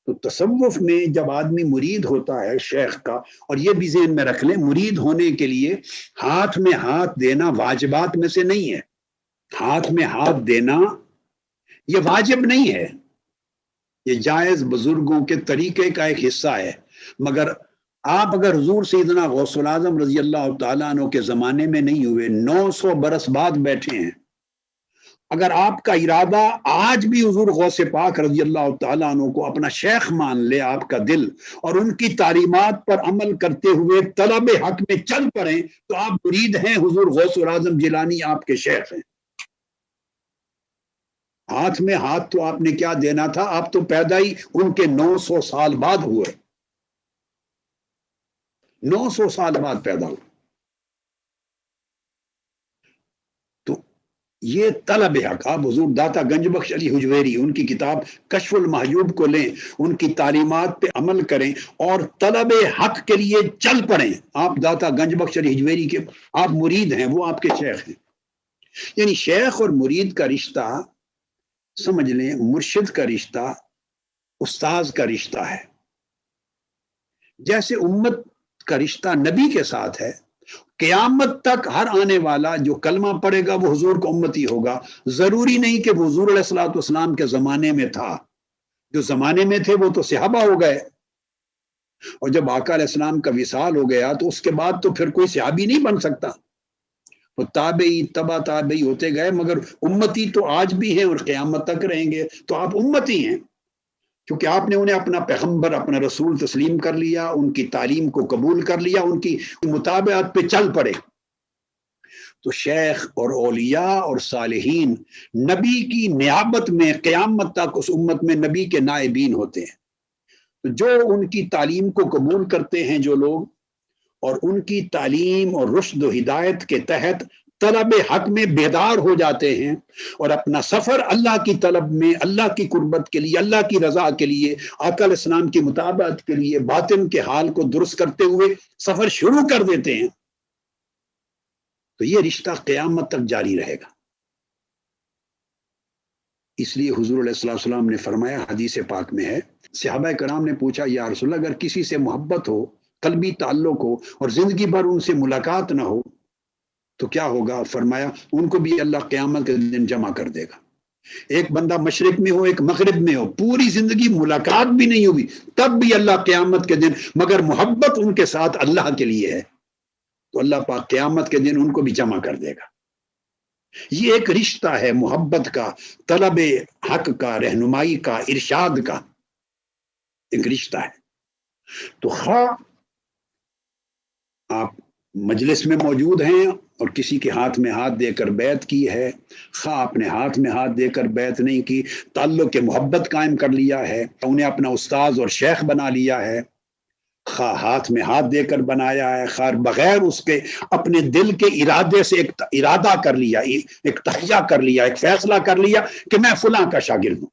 تو تصوف میں جب آدمی مرید ہوتا ہے شیخ کا، اور یہ بھی ذہن میں رکھ لیں مرید ہونے کے لیے ہاتھ میں ہاتھ دینا واجبات میں سے نہیں ہے. ہاتھ میں ہاتھ دینا یہ واجب نہیں ہے، یہ جائز بزرگوں کے طریقے کا ایک حصہ ہے. مگر آپ اگر حضور سیدنا غوث العظم رضی اللہ تعالیٰ عنہ کے زمانے میں نہیں ہوئے، 900 برس بعد بیٹھے ہیں، اگر آپ کا ارادہ آج بھی حضور غوث پاک رضی اللہ تعالیٰ عنہ کو اپنا شیخ مان لے، آپ کا دل، اور ان کی تعلیمات پر عمل کرتے ہوئے طلب حق میں چل پڑیں، تو آپ مرید ہیں حضور غوث العظم جیلانی آپ کے شیخ ہیں. ہاتھ میں ہاتھ تو آپ نے کیا دینا تھا، آپ تو پیدا ہی ان کے 900 سال بعد ہوئے، 900 سال بعد پیدا ہوئے. تو یہ طلب حق، آپ حضور داتا گنج بخش علی حجویری ان کی کتاب کشف المحجوب کو لیں، ان کی تعلیمات پہ عمل کریں اور طلب حق کے لیے چل پڑیں. آپ داتا گنج بخش علی حجویری کے آپ مرید ہیں، وہ آپ کے شیخ ہیں. یعنی شیخ اور مرید کا رشتہ سمجھ لیں، مرشد کا رشتہ استاذ کا رشتہ ہے. جیسے امت کا رشتہ نبی کے ساتھ ہے، قیامت تک ہر آنے والا جو کلمہ پڑھے گا وہ حضور کا امتی ہوگا. ضروری نہیں کہ وہ حضور علیہ الصلوۃ والسلام کے زمانے میں تھا، جو زمانے میں تھے وہ تو صحابہ ہو گئے، اور جب آقا علیہ السلام کا وصال ہو گیا تو اس کے بعد تو پھر کوئی صحابی نہیں بن سکتا. وہ تابعی تبا تابعی ہوتے گئے، مگر امتی تو آج بھی ہیں اور قیامت تک رہیں گے. تو آپ امتی ہیں کیونکہ آپ نے انہیں اپنا پیغمبر، اپنا رسول تسلیم کر لیا، ان کی تعلیم کو قبول کر لیا، ان کی مطابعت پہ چل پڑے. تو شیخ اور اولیاء اور صالحین نبی کی نیابت میں قیامت تک اس امت میں نبی کے نائبین ہوتے ہیں. تو جو ان کی تعلیم کو قبول کرتے ہیں جو لوگ، اور ان کی تعلیم اور رشد و ہدایت کے تحت طلب حق میں بیدار ہو جاتے ہیں اور اپنا سفر اللہ کی طلب میں، اللہ کی قربت کے لیے، اللہ کی رضا کے لیے، آقا علیہ السلام کی مطابقت کے لیے باطن کے حال کو درست کرتے ہوئے سفر شروع کر دیتے ہیں، تو یہ رشتہ قیامت تک جاری رہے گا. اس لیے حضور علیہ السلام نے فرمایا، حدیث پاک میں ہے، صحابہ کرام نے پوچھا یا رسول اللہ اگر کسی سے محبت ہو، قلبی تعلق ہو، اور زندگی بھر ان سے ملاقات نہ ہو تو کیا ہوگا؟ فرمایا ان کو بھی اللہ قیامت کے دن جمع کر دے گا. ایک بندہ مشرق میں ہو، ایک مغرب میں ہو، پوری زندگی ملاقات بھی نہیں ہوگی، تب بھی اللہ قیامت کے دن، مگر محبت ان کے ساتھ اللہ کے لیے ہے، تو اللہ پاک قیامت کے دن ان کو بھی جمع کر دے گا. یہ ایک رشتہ ہے محبت کا، طلب حق کا، رہنمائی کا، ارشاد کا ایک رشتہ ہے. تو خواہ آپ مجلس میں موجود ہیں اور کسی کے ہاتھ میں ہاتھ دے کر بیعت کی ہے، خواہ آپ نے ہاتھ میں ہاتھ دے کر بیعت نہیں کی، تعلق کے محبت قائم کر لیا ہے، انہیں اپنا استاذ اور شیخ بنا لیا ہے، خواہ ہاتھ میں ہاتھ دے کر بنایا ہے، خواہ بغیر اس کے اپنے دل کے ارادے سے ایک ارادہ کر لیا، ایک تہیہ کر لیا، ایک فیصلہ کر لیا کہ میں فلاں کا شاگرد ہوں،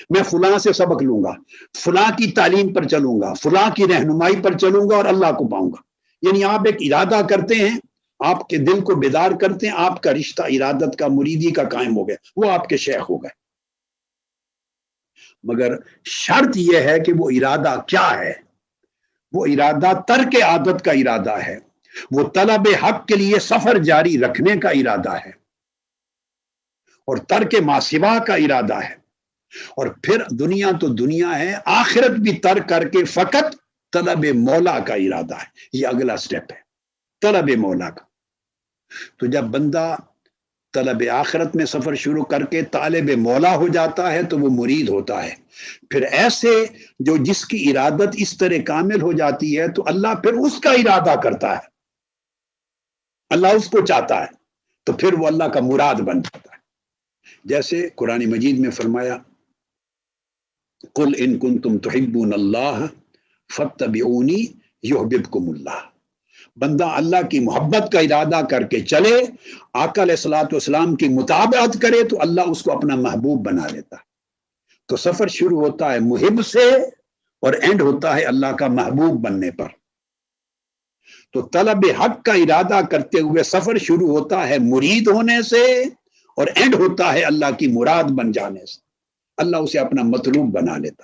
میں فلاں سے سبق لوں گا، فلاں کی تعلیم پر چلوں گا، فلاں کی رہنمائی پر چلوں گا اور اللہ کو پاؤں گا. یعنی آپ ایک ارادہ کرتے ہیں، آپ کے دل کو بیدار کرتے ہیں، آپ کا رشتہ ارادت کا، مریدی کا قائم ہو گیا، وہ آپ کے شیخ ہو گئے. مگر شرط یہ ہے کہ وہ ارادہ کیا ہے؟ وہ ارادہ ترک عادت کا ارادہ ہے، وہ طلب حق کے لیے سفر جاری رکھنے کا ارادہ ہے، اور ترک ما سوا کا ارادہ ہے. اور پھر دنیا تو دنیا ہے، آخرت بھی ترک کر کے فقط طلب مولا کا ارادہ ہے. یہ اگلا سٹیپ ہے طلب مولا کا. تو جب بندہ طلب آخرت میں سفر شروع کر کے طالب مولا ہو جاتا ہے تو وہ مرید ہوتا ہے. پھر ایسے جو جس کی ارادت اس طرح کامل ہو جاتی ہے تو اللہ پھر اس کا ارادہ کرتا ہے، اللہ اس کو چاہتا ہے تو پھر وہ اللہ کا مراد بن جاتا ہے. جیسے قرآن مجید میں فرمایا، قل ان کنتم تحبون اللہ فاتبعونی یحببکم اللہ. بندہ اللہ کی محبت کا ارادہ کر کے چلے، آقا علیہ الصلوۃ والسلام کی مطابقت کرے تو اللہ اس کو اپنا محبوب بنا لیتا ہے. تو سفر شروع ہوتا ہے محب سے اور اینڈ ہوتا ہے اللہ کا محبوب بننے پر. تو طلب حق کا ارادہ کرتے ہوئے سفر شروع ہوتا ہے مرید ہونے سے اور اینڈ ہوتا ہے اللہ کی مراد بن جانے سے. اللہ اسے اپنا مطلوب بنا لیتا.